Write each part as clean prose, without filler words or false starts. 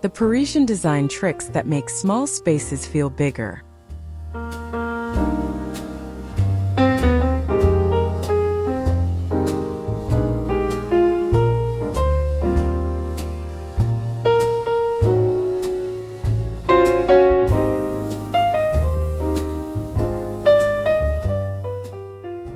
The Parisian design tricks that make small spaces feel bigger.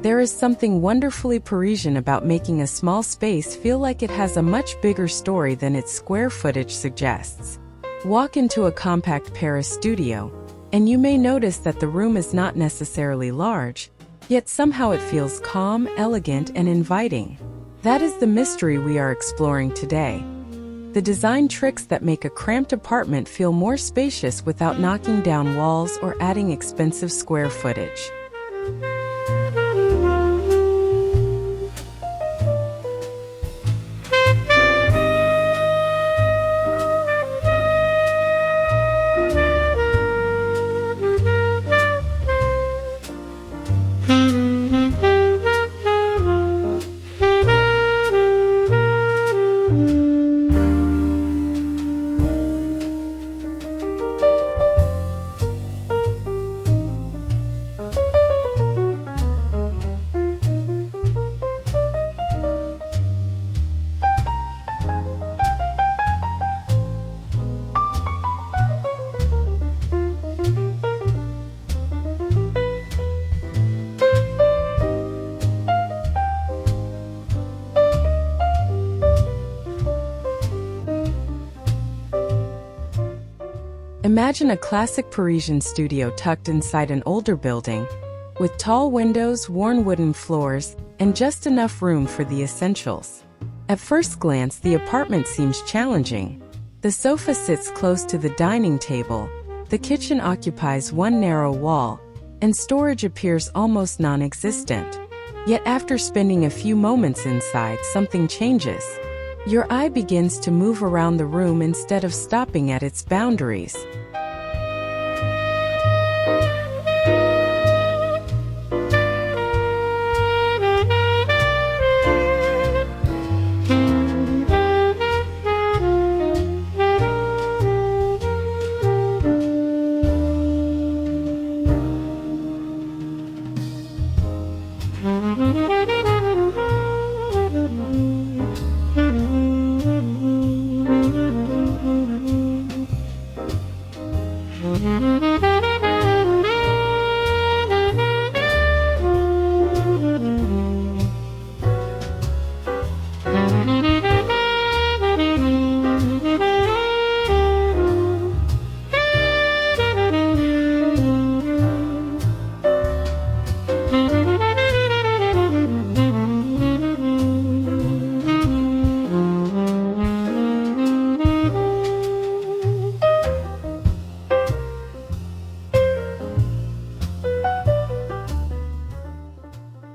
There is something wonderfully Parisian about making a small space feel like it has a much bigger story than its square footage suggests. Walk into a compact Paris studio, and you may notice that the room is not necessarily large, yet somehow it feels calm, elegant, and inviting. That is the mystery we are exploring today. The design tricks that make a cramped apartment feel more spacious without knocking down walls or adding expensive square footage. Imagine a classic Parisian studio tucked inside an older building, with tall windows, worn wooden floors, and just enough room for the essentials. At first glance, the apartment seems challenging. The sofa sits close to the dining table, the kitchen occupies one narrow wall, and storage appears almost non-existent. Yet after spending a few moments inside, something changes. Your eye begins to move around the room instead of stopping at its boundaries.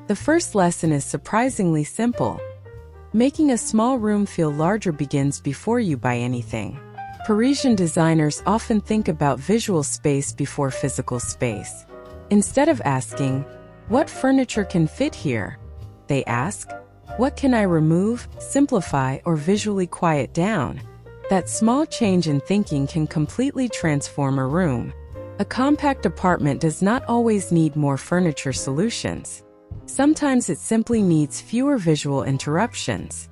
The first lesson is surprisingly simple. Making a small room feel larger begins before you buy anything. Parisian designers often think about visual space before physical space. Instead of asking, "What furniture can fit here?" they ask, "What can I remove, simplify, or visually quiet down?" That small change in thinking can completely transform a room. A compact apartment does not always need more furniture solutions. Sometimes it simply needs fewer visual interruptions.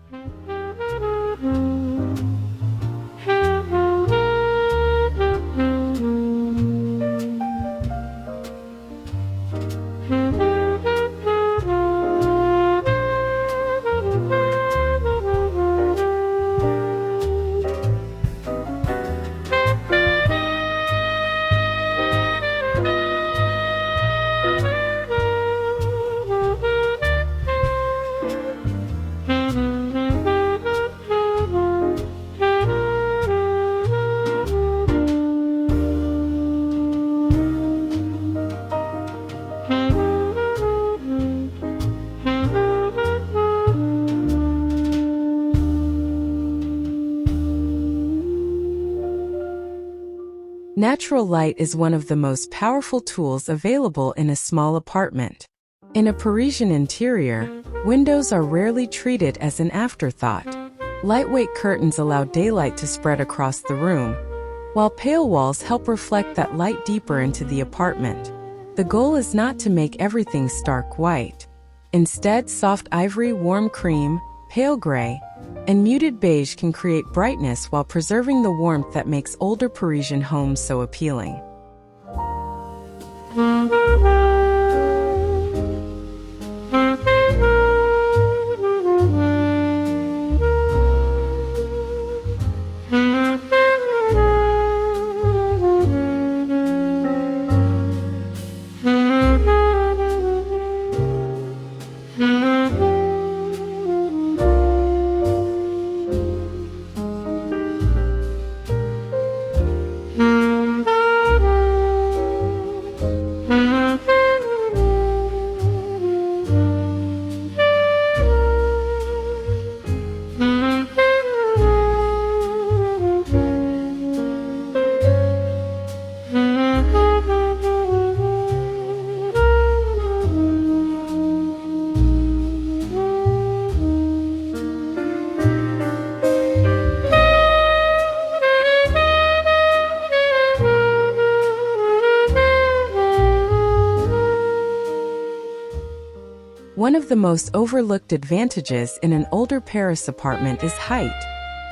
Natural light is one of the most powerful tools available in a small apartment. In a Parisian interior, windows are rarely treated as an afterthought. Lightweight curtains allow daylight to spread across the room, while pale walls help reflect that light deeper into the apartment. The goal is not to make everything stark white. Instead, soft ivory, warm cream, pale gray, and muted beige can create brightness while preserving the warmth that makes older Parisian homes so appealing. One of the most overlooked advantages in an older Paris apartment is height.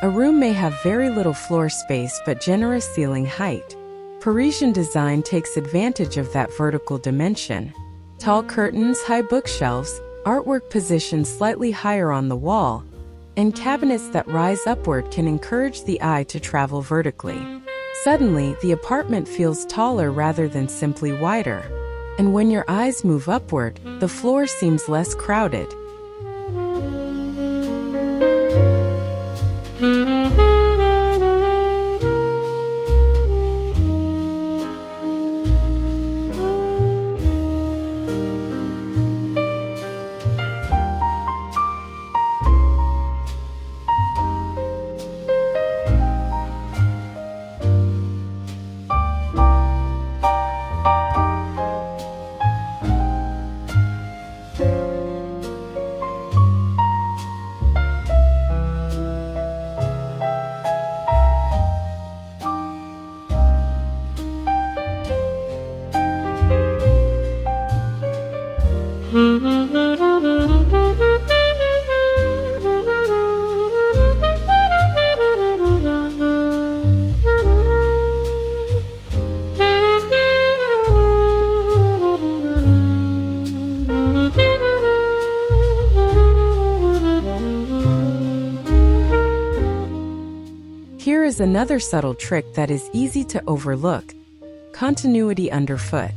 A room may have very little floor space but generous ceiling height. Parisian design takes advantage of that vertical dimension. Tall curtains, high bookshelves, artwork positioned slightly higher on the wall, and cabinets that rise upward can encourage the eye to travel vertically. Suddenly, the apartment feels taller rather than simply wider. And when your eyes move upward, the floor seems less crowded. Here is another subtle trick that is easy to overlook: continuity underfoot.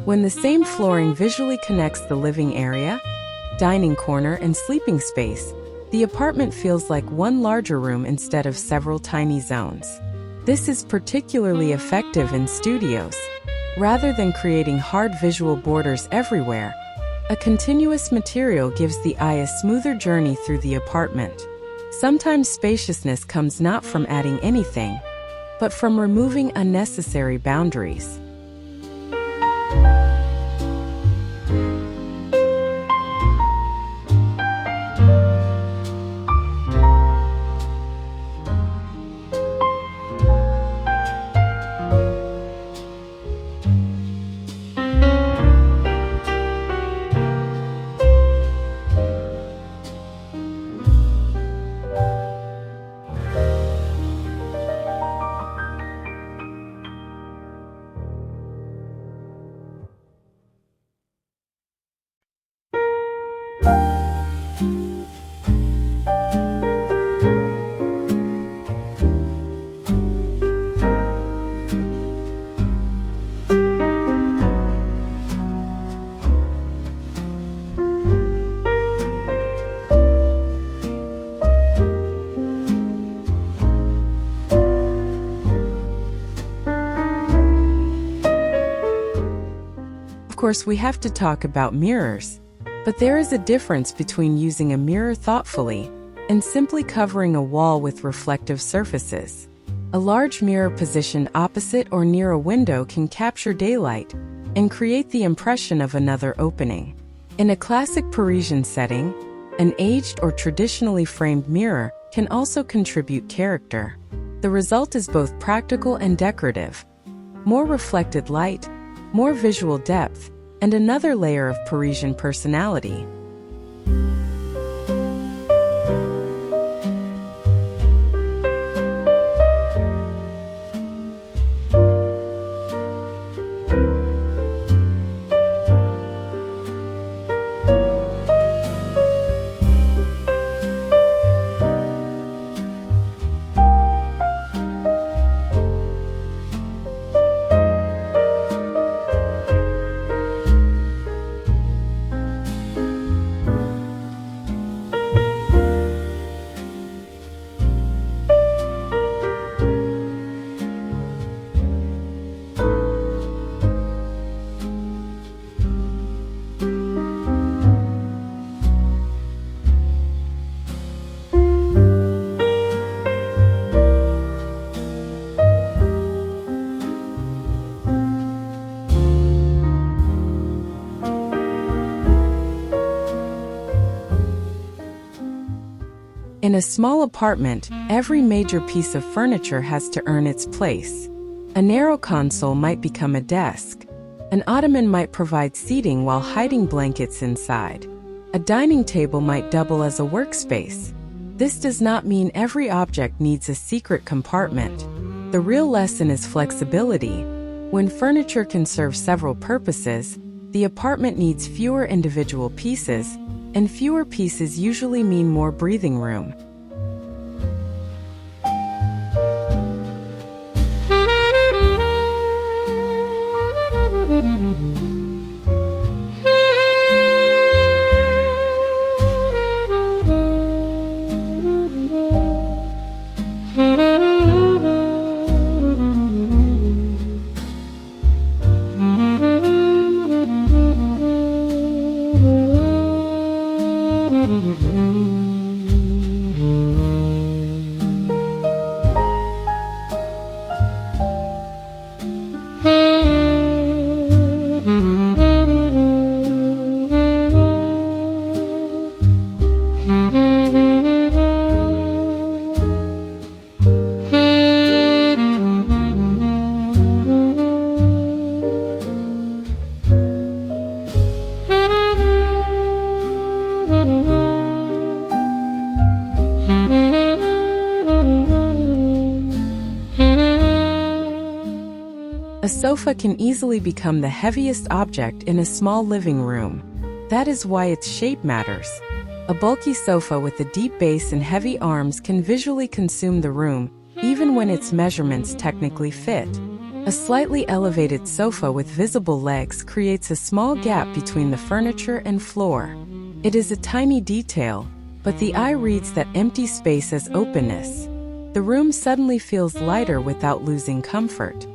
When the same flooring visually connects the living area, dining corner, and sleeping space, the apartment feels like one larger room instead of several tiny zones. This is particularly effective in studios. Rather than creating hard visual borders everywhere, a continuous material gives the eye a smoother journey through the apartment. Sometimes spaciousness comes not from adding anything, but from removing unnecessary boundaries. Of course, we have to talk about mirrors, but there is a difference between using a mirror thoughtfully and simply covering a wall with reflective surfaces. A large mirror positioned opposite or near a window can capture daylight and create the impression of another opening. In a classic Parisian setting, an aged or traditionally framed mirror can also contribute character. The result is both practical and decorative. More reflected light, more visual depth, and another layer of Parisian personality. In a small apartment, every major piece of furniture has to earn its place. A narrow console might become a desk. An ottoman might provide seating while hiding blankets inside. A dining table might double as a workspace. This does not mean every object needs a secret compartment. The real lesson is flexibility. When furniture can serve several purposes, the apartment needs fewer individual pieces, and fewer pieces usually mean more breathing room. A sofa can easily become the heaviest object in a small living room. That is why its shape matters. A bulky sofa with a deep base and heavy arms can visually consume the room, even when its measurements technically fit. A slightly elevated sofa with visible legs creates a small gap between the furniture and floor. It is a tiny detail, but the eye reads that empty space as openness. The room suddenly feels lighter without losing comfort.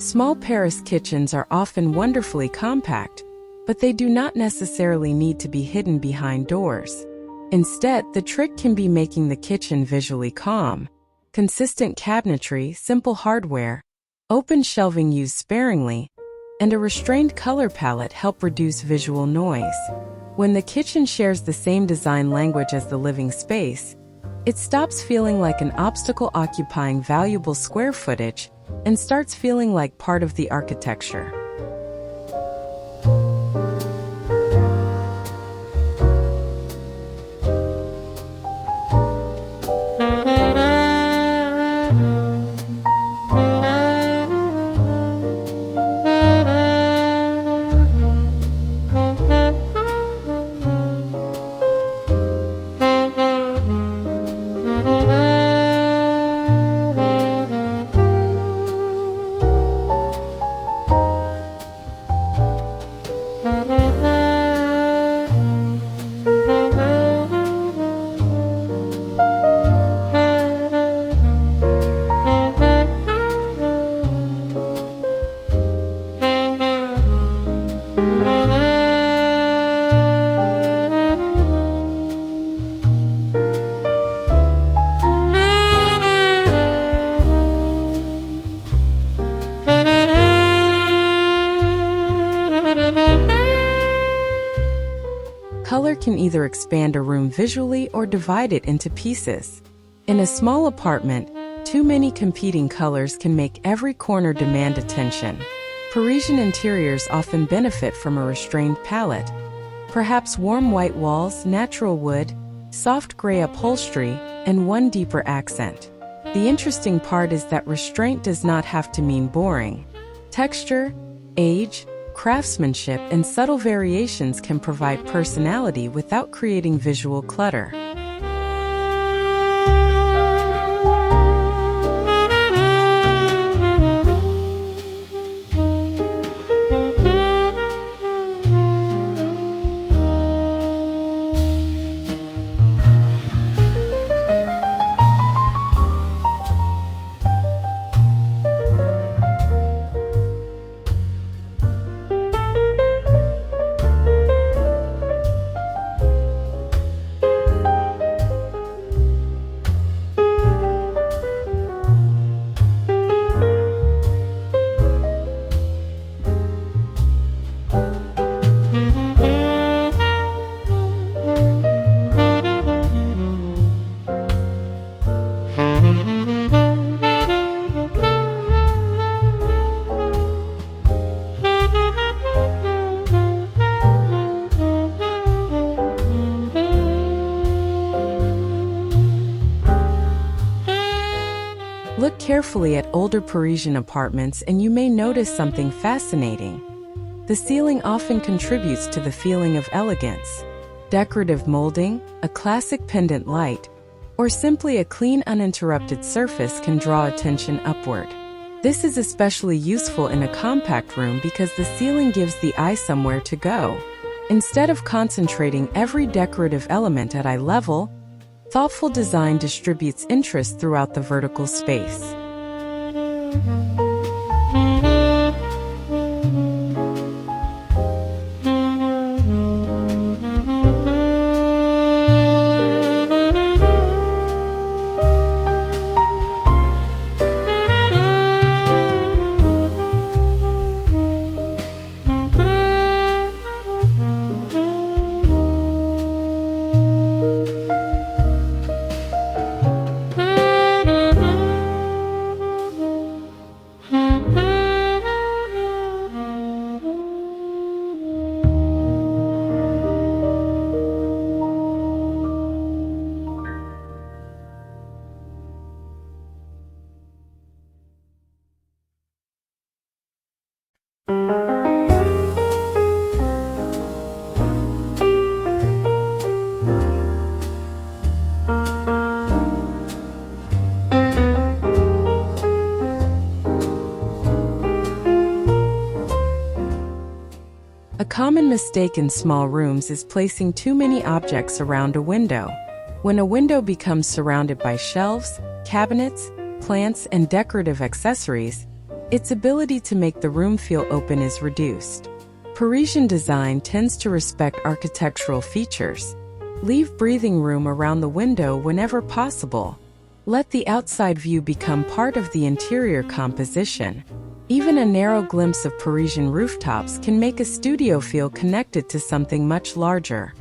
Small Paris kitchens are often wonderfully compact, but they do not necessarily need to be hidden behind doors. Instead, the trick can be making the kitchen visually calm. Consistent cabinetry, simple hardware, open shelving used sparingly, and a restrained color palette help reduce visual noise. When the kitchen shares the same design language as the living space, it stops feeling like an obstacle occupying valuable square footage and starts feeling like part of the architecture. Color can either expand a room visually or divide it into pieces. In a small apartment, too many competing colors can make every corner demand attention. Parisian interiors often benefit from a restrained palette. Perhaps warm white walls, natural wood, soft gray upholstery, and one deeper accent. The interesting part is that restraint does not have to mean boring. Texture, age, craftsmanship, and subtle variations can provide personality without creating visual clutter. Look carefully at older Parisian apartments and you may notice something fascinating. The ceiling often contributes to the feeling of elegance. Decorative molding, a classic pendant light, or simply a clean uninterrupted surface can draw attention upward. This is especially useful in a compact room because the ceiling gives the eye somewhere to go. Instead of concentrating every decorative element at eye level, thoughtful design distributes interest throughout the vertical space. A common mistake in small rooms is placing too many objects around a window. When a window becomes surrounded by shelves, cabinets, plants, and decorative accessories, its ability to make the room feel open is reduced. Parisian design tends to respect architectural features. Leave breathing room around the window whenever possible. Let the outside view become part of the interior composition. Even a narrow glimpse of Parisian rooftops can make a studio feel connected to something much larger.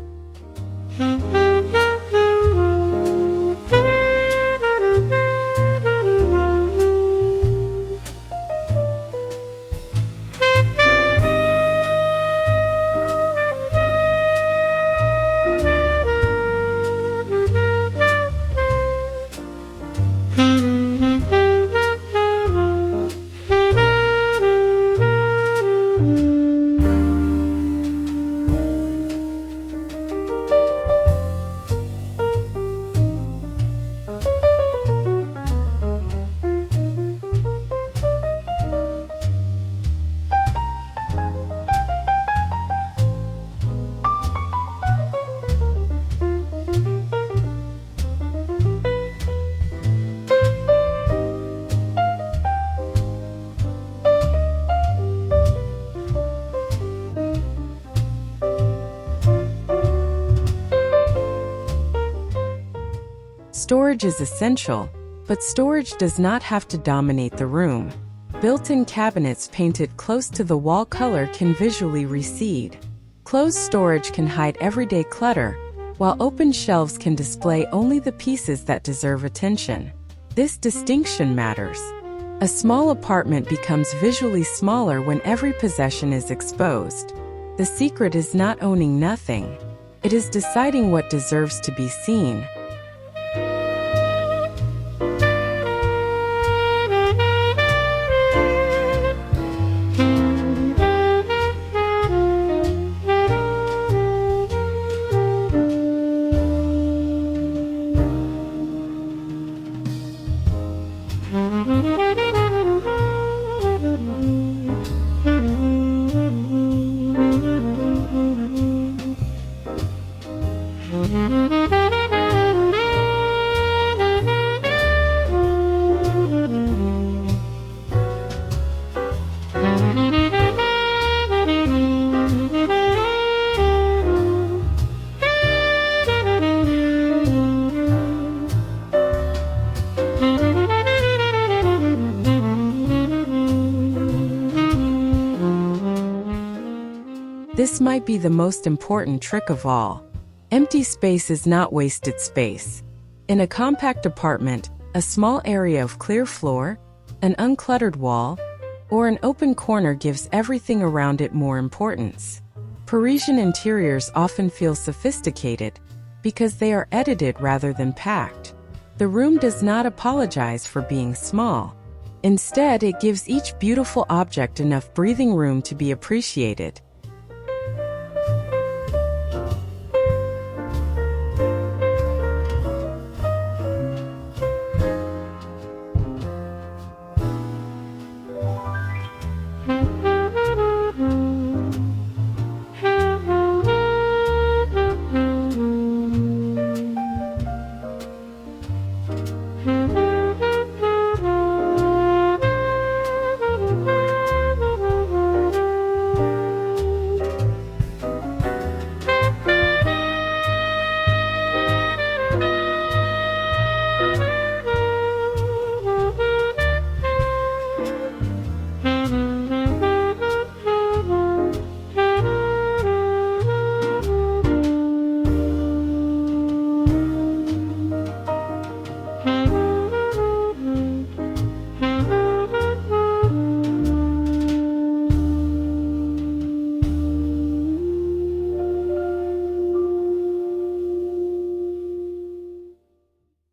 Storage is essential, but storage does not have to dominate the room. Built-in cabinets painted close to the wall color can visually recede. Closed storage can hide everyday clutter, while open shelves can display only the pieces that deserve attention. This distinction matters. A small apartment becomes visually smaller when every possession is exposed. The secret is not owning nothing. It is deciding what deserves to be seen. This might be the most important trick of all. Empty space is not wasted space. In a compact apartment, a small area of clear floor, an uncluttered wall, or an open corner gives everything around it more importance. Parisian interiors often feel sophisticated because they are edited rather than packed. The room does not apologize for being small. Instead, it gives each beautiful object enough breathing room to be appreciated.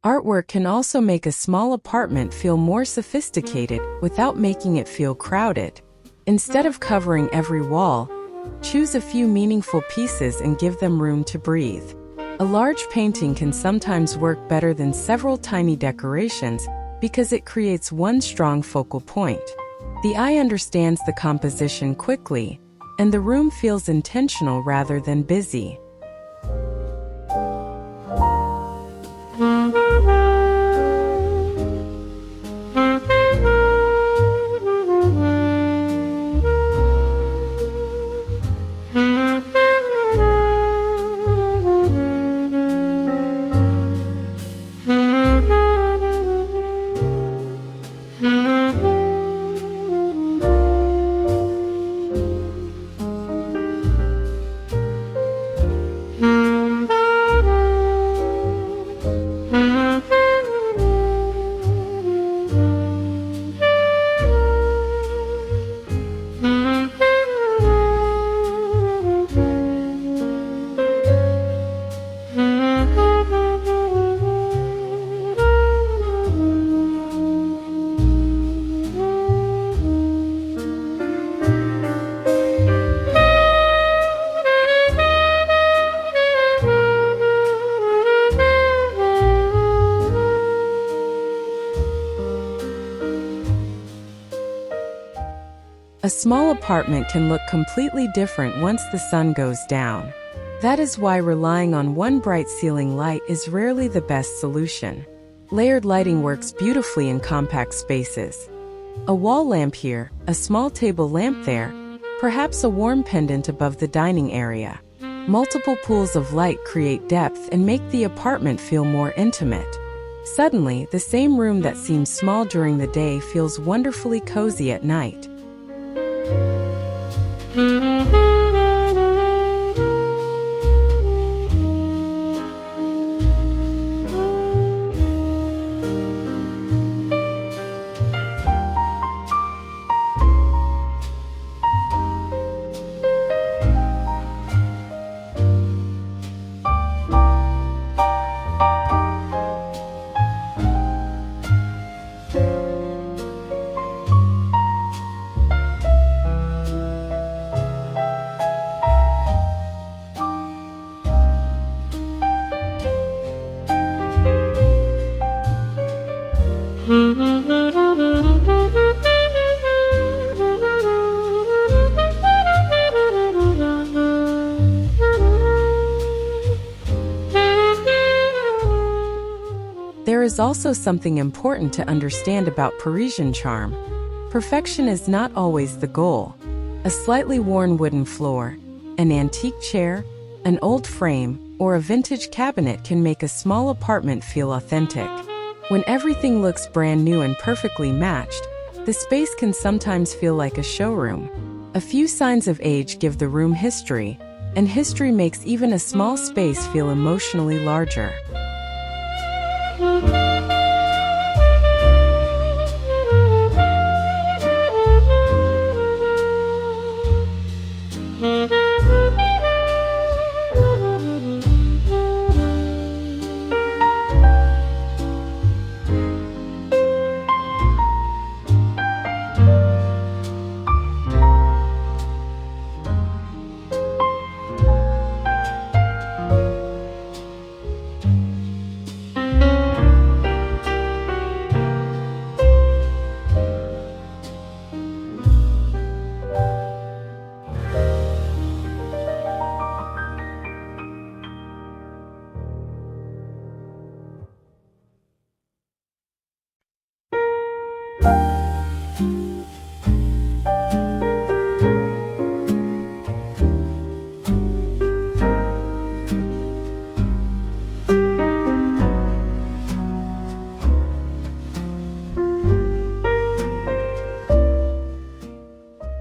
Artwork can also make a small apartment feel more sophisticated without making it feel crowded. Instead of covering every wall, choose a few meaningful pieces and give them room to breathe. A large painting can sometimes work better than several tiny decorations because it creates one strong focal point. The eye understands the composition quickly, and the room feels intentional rather than busy. A small apartment can look completely different once the sun goes down. That is why relying on one bright ceiling light is rarely the best solution. Layered lighting works beautifully in compact spaces. A wall lamp here, a small table lamp there, perhaps a warm pendant above the dining area. Multiple pools of light create depth and make the apartment feel more intimate. Suddenly, the same room that seems small during the day feels wonderfully cozy at night. is also something important to understand about Parisian charm. Perfection is not always the goal. A slightly worn wooden floor, an antique chair, an old frame, or a vintage cabinet can make a small apartment feel authentic. When everything looks brand new and perfectly matched, the space can sometimes feel like a showroom. A few signs of age give the room history, and history makes even a small space feel emotionally larger.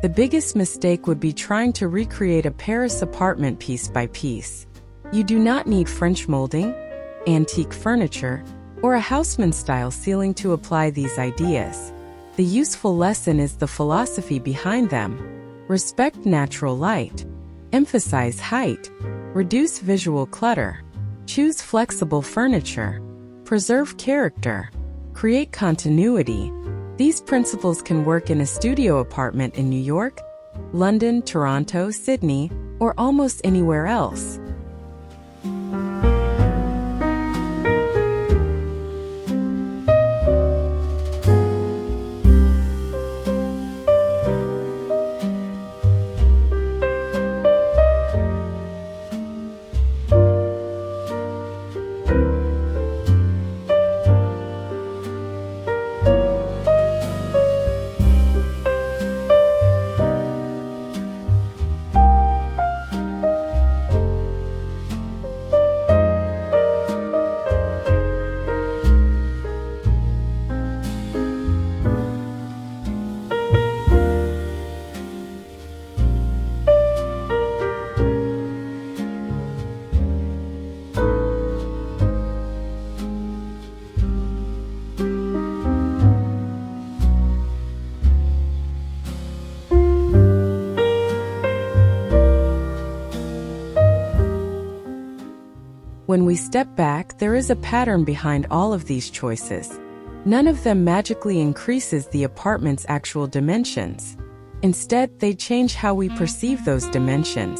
The biggest mistake would be trying to recreate a Paris apartment piece by piece. You do not need French molding, antique furniture, or a Haussmann-style ceiling to apply these ideas. The useful lesson is the philosophy behind them. Respect natural light. Emphasize height. Reduce visual clutter. Choose flexible furniture. Preserve character. Create continuity. These principles can work in a studio apartment in New York, London, Toronto, Sydney, or almost anywhere else. When we step back, there is a pattern behind all of these choices. None of them magically increases the apartment's actual dimensions. Instead, they change how we perceive those dimensions.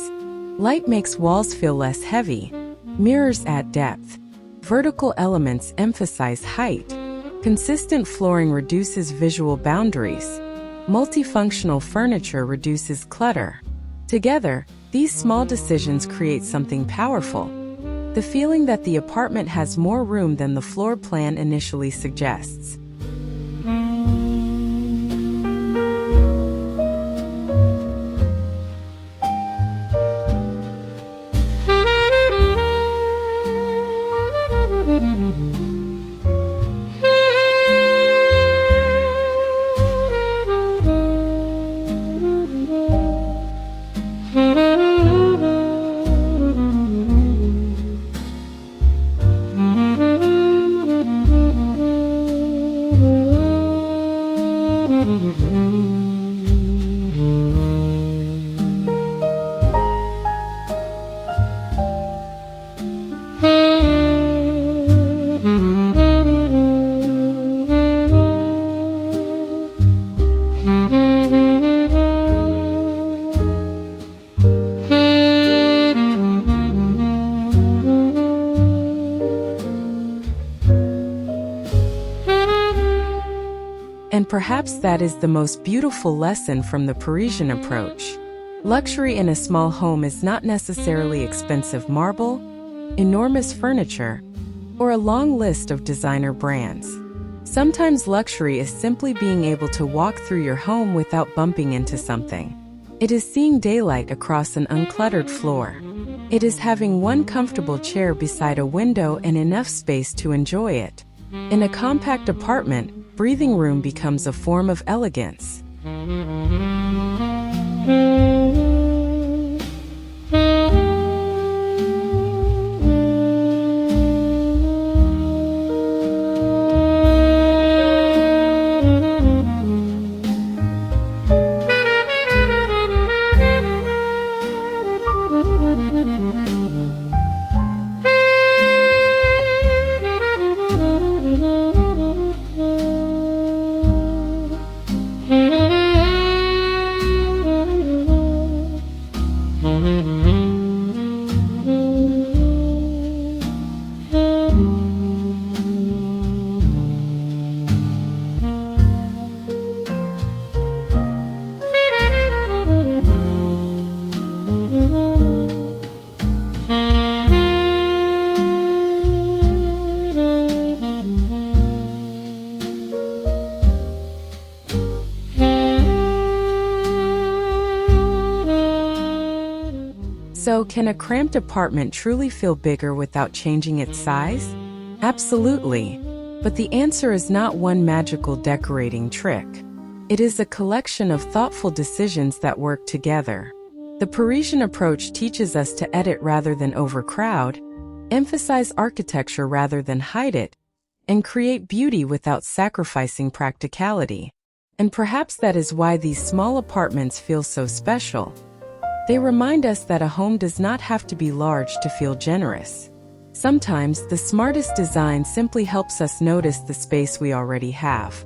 Light makes walls feel less heavy. Mirrors add depth. Vertical elements emphasize height. Consistent flooring reduces visual boundaries. Multifunctional furniture reduces clutter. Together, these small decisions create something powerful. The feeling that the apartment has more room than the floor plan initially suggests. And perhaps that is the most beautiful lesson from the Parisian approach. Luxury in a small home is not necessarily expensive marble, enormous furniture, or a long list of designer brands. Sometimes luxury is simply being able to walk through your home without bumping into something. It is seeing daylight across an uncluttered floor. It is having one comfortable chair beside a window and enough space to enjoy it. In a compact apartment, breathing room becomes a form of elegance. So, can a cramped apartment truly feel bigger without changing its size? Absolutely. But the answer is not one magical decorating trick. It is a collection of thoughtful decisions that work together. The Parisian approach teaches us to edit rather than overcrowd, emphasize architecture rather than hide it, and create beauty without sacrificing practicality. And perhaps that is why these small apartments feel so special. They remind us that a home does not have to be large to feel generous. Sometimes, the smartest design simply helps us notice the space we already have.